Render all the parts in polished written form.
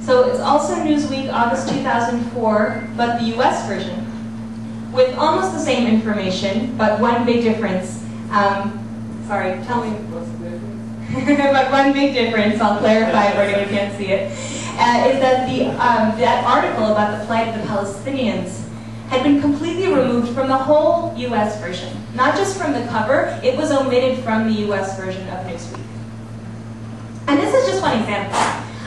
So it's also Newsweek, August 2004, but the US version, with almost the same information, but one big difference. Sorry, tell me. What's the difference? But one big difference, I'll clarify it for anyone who can't see it, is that that article about the plight of the Palestinians had been completely removed from the whole US version. Not just from the cover, it was omitted from the US version of Newsweek. And this is just one example.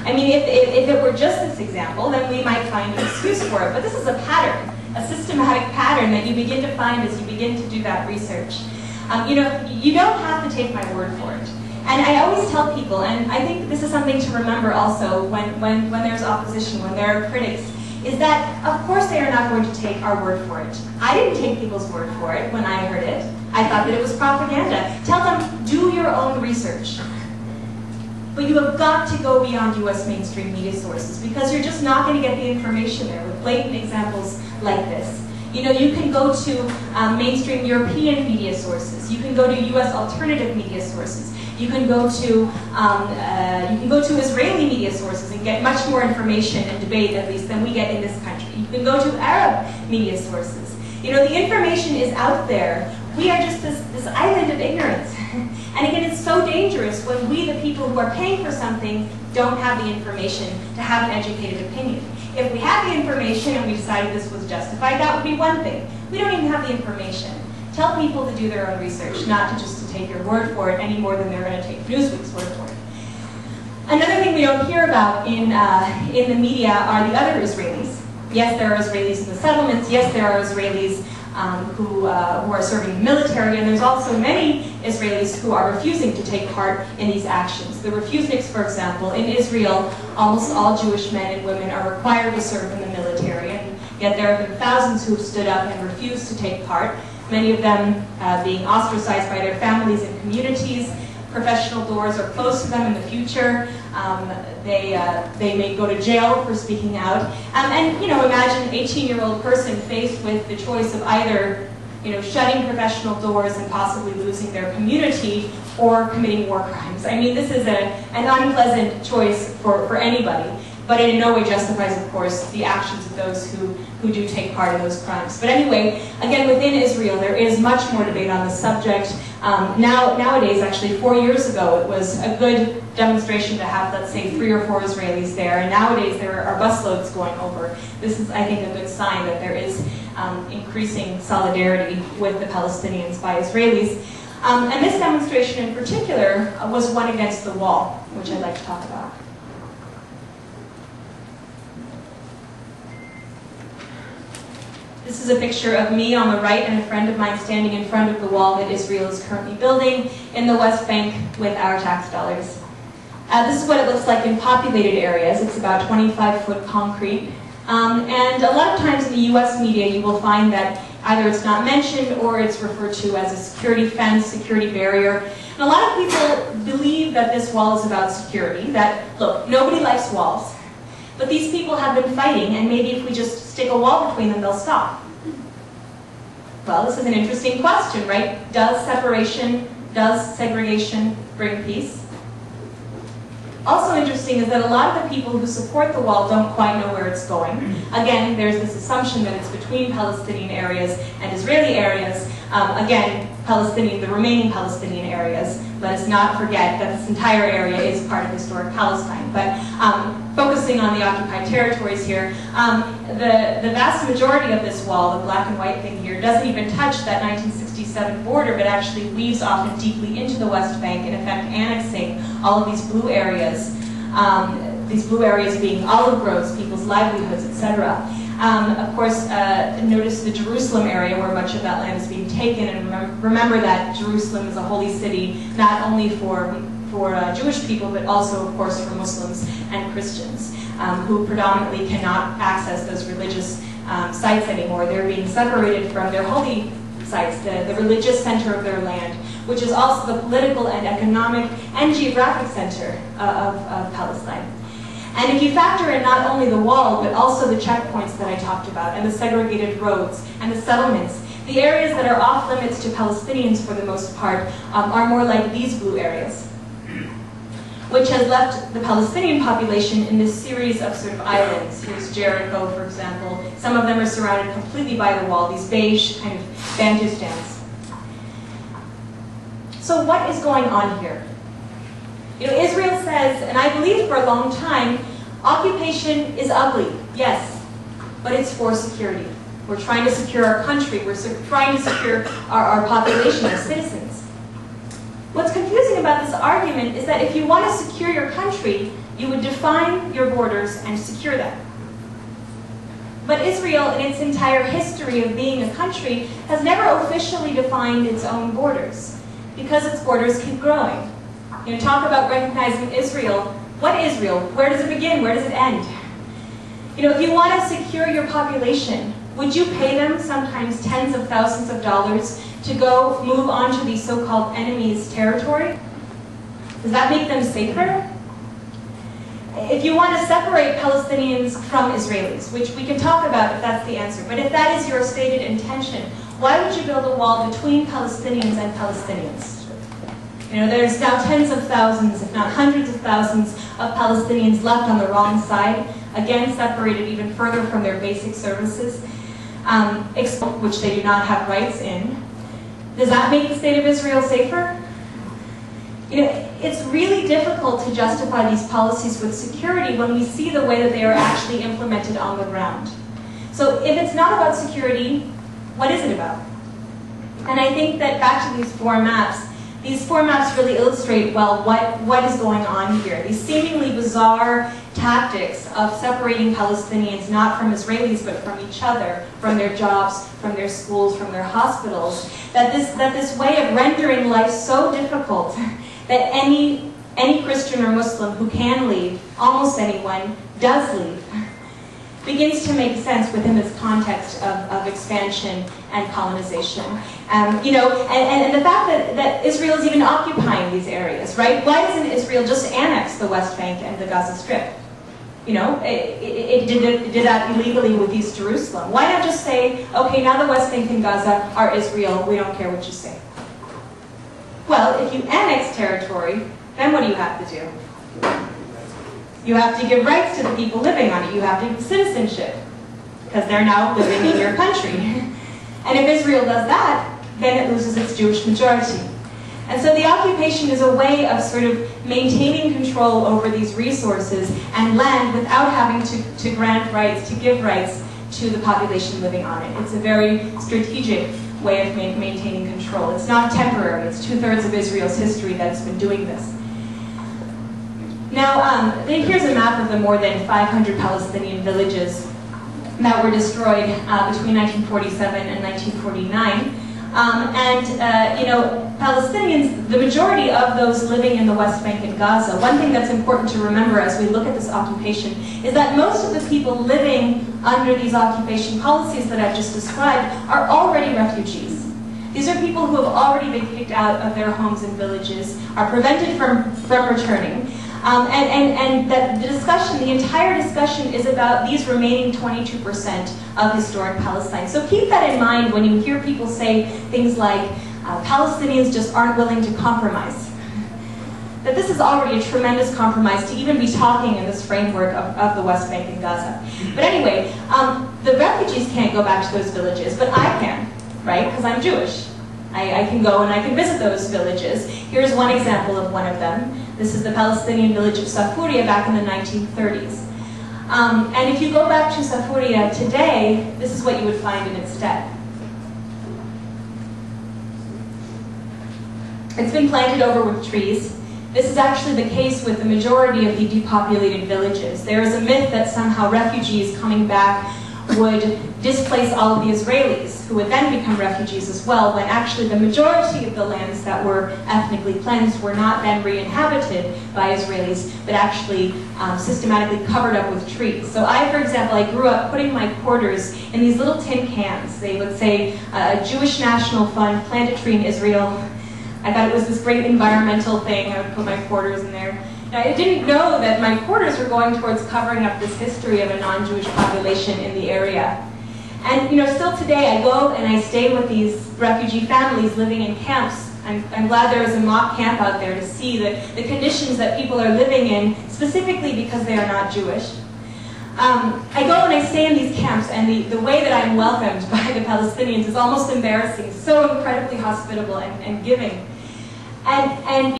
I mean, if it were just this example, then we might find an excuse for it. But this is a pattern, a systematic pattern that you begin to find as you begin to do that research. You know, you don't have to take my word for it. And I always tell people, and I think this is something to remember also when there's opposition, when there are critics, is that, of course, they are not going to take our word for it. I didn't take people's word for it when I heard it. I thought that it was propaganda. Tell them, do your own research. But you have got to go beyond US mainstream media sources because you're just not going to get the information there with blatant examples like this. You know, you can go to mainstream European media sources. You can go to US alternative media sources. You can go to Israeli media sources and get much more information and debate, at least, than we get in this country. You can go to Arab media sources. You know, the information is out there. We are just this island of ignorance. And again, it's so dangerous when we, the people who are paying for something, don't have the information to have an educated opinion. If we had the information and we decided this was justified, that would be one thing. We don't even have the information. Tell people to do their own research, not to just to take your word for it any more than they're going to take Newsweek's word for it. Another thing we don't hear about in the media are the other Israelis. Yes, there are Israelis in the settlements. Yes, there are Israelis who are serving the military, and there's also many Israelis who are refusing to take part in these actions. The refuseniks, for example, in Israel, almost all Jewish men and women are required to serve in the military, and yet there have been thousands who have stood up and refused to take part, many of them being ostracized by their families and communities. Professional doors are closed to them in the future. They may go to jail for speaking out. And you know, imagine an 18-year-old person faced with the choice of either, you know, shutting professional doors and possibly losing their community or committing war crimes. I mean, this is an unpleasant choice for anybody, but it in no way justifies, of course, the actions of those who do take part in those crimes. But anyway, again, within Israel, there is much more debate on the subject. Nowadays, actually, 4 years ago, it was a good demonstration to have, let's say, 3 or 4 Israelis there, and nowadays there are busloads going over. This is, I think, a good sign that there is increasing solidarity with the Palestinians by Israelis. And this demonstration in particular was one against the wall, which I'd like to talk about. This is a picture of me on the right and a friend of mine standing in front of the wall that Israel is currently building in the West Bank with our tax dollars. This is what it looks like in populated areas. It's about 25-foot concrete. And a lot of times in the US media you will find that either it's not mentioned or it's referred to as a security fence, security barrier. And a lot of people believe that this wall is about security, that, look, nobody likes walls. But these people have been fighting, and maybe if we just stick a wall between them, they'll stop. Well, this is an interesting question, right? Does separation, does segregation bring peace? Also interesting is that a lot of the people who support the wall don't quite know where it's going. Again, there's this assumption that it's between Palestinian areas and Israeli areas. Again, the remaining Palestinian areas. Let us not forget that this entire area is part of historic Palestine. But focusing on the occupied territories here, the vast majority of this wall, the black and white thing here, doesn't even touch that 1967 border, but actually weaves often deeply into the West Bank, in effect annexing all of these blue areas being olive groves, people's livelihoods, etc. Of course, notice the Jerusalem area where much of that land is being taken, and remember that Jerusalem is a holy city not only for Jewish people, but also, of course, for Muslims and Christians, who predominantly cannot access those religious sites anymore. They're being separated from their holy sites, the religious center of their land, which is also the political and economic and geographic center of Palestine. And if you factor in not only the wall, but also the checkpoints that I talked about, and the segregated roads, and the settlements, the areas that are off limits to Palestinians for the most part are more like these blue areas. which has left the Palestinian population in this series of sort of islands. Here's Jericho, for example. Some of them are surrounded completely by the wall, these beige kind of Bantustans. So what is going on here? You know, Israel says, and I believe for a long time, occupation is ugly, yes, but it's for security. We're trying to secure our country. We're trying to secure our population, our citizens. What's confusing about this argument is that if you want to secure your country, you would define your borders and secure them. But Israel, in its entire history of being a country, has never officially defined its own borders, because its borders keep growing. You know, talk about recognizing Israel. What Israel? Where does it begin? Where does it end? You know, if you want to secure your population, would you pay them sometimes tens of thousands of dollars to go move onto the so-called enemy's territory? Does that make them safer? If you want to separate Palestinians from Israelis, which we can talk about if that's the answer, but if that is your stated intention, why would you build a wall between Palestinians and Palestinians? You know, there's now tens of thousands, if not hundreds of thousands, of Palestinians left on the wrong side, again separated even further from their basic services, which they do not have rights in. Does that make the state of Israel safer? You know, it's really difficult to justify these policies with security when we see the way that they are actually implemented on the ground. So if it's not about security, what is it about? And I think that back to these four maps really illustrate, well, what is going on here. These seemingly bizarre tactics of separating Palestinians not from Israelis but from each other, from their jobs, from their schools, from their hospitals, that this way of rendering life so difficult that any Christian or Muslim who can leave, almost anyone, does leave, begins to make sense within this context of expansion and colonization. You know, and the fact that Israel is even occupying these areas, right? Why doesn't Israel just annex the West Bank and the Gaza Strip? You know, it did that illegally with East Jerusalem. Why not just say, okay, now the West Bank and Gaza are Israel, we don't care what you say. Well, if you annex territory, then what do you have to do? You have to give rights to the people living on it. You have to give citizenship, because they're now living in your country. And if Israel does that, then it loses its Jewish majority. And so the occupation is a way of sort of maintaining control over these resources and land without having to grant rights, to give rights to the population living on it. It's a very strategic way of maintaining control. It's not temporary. It's 2/3 of Israel's history that it's been doing this. Now, here's a map of the more than 500 Palestinian villages that were destroyed between 1947 and 1949. You know, Palestinians, the majority of those living in the West Bank and Gaza, one thing that's important to remember as we look at this occupation is that most of the people living under these occupation policies that I've just described are already refugees. These are people who have already been kicked out of their homes and villages, are prevented from returning. And that the discussion, the entire discussion is about these remaining 22% of historic Palestine. So keep that in mind when you hear people say things like, Palestinians just aren't willing to compromise. That this is already a tremendous compromise to even be talking in this framework of the West Bank and Gaza. But anyway, the refugees can't go back to those villages, but I can, right? Because I'm Jewish. I can go and I can visit those villages. Here's one example of one of them. This is the Palestinian village of Safuria back in the 1930s. And if you go back to Safuria today, this is what you would find in its stead. It's been planted over with trees. This is actually the case with the majority of the depopulated villages. There is a myth that somehow refugees coming back would displace all of the Israelis, who would then become refugees as well, when actually the majority of the lands that were ethnically cleansed were not then re-inhabited by Israelis, but actually systematically covered up with trees. So I, for example, I grew up putting my quarters in these little tin cans. They would say, Jewish National Fund, plant a tree in Israel. I thought it was this great environmental thing. I would put my quarters in there. Now, I didn't know that my quarters were going towards covering up this history of a non-Jewish population in the area. And you know, still today I go and I stay with these refugee families living in camps I'm glad there was a mock camp out there to see the conditions that people are living in, specifically because they are not Jewish. I go and I stay in these camps, and the way that I'm welcomed by the Palestinians is almost embarrassing, so incredibly hospitable and giving. And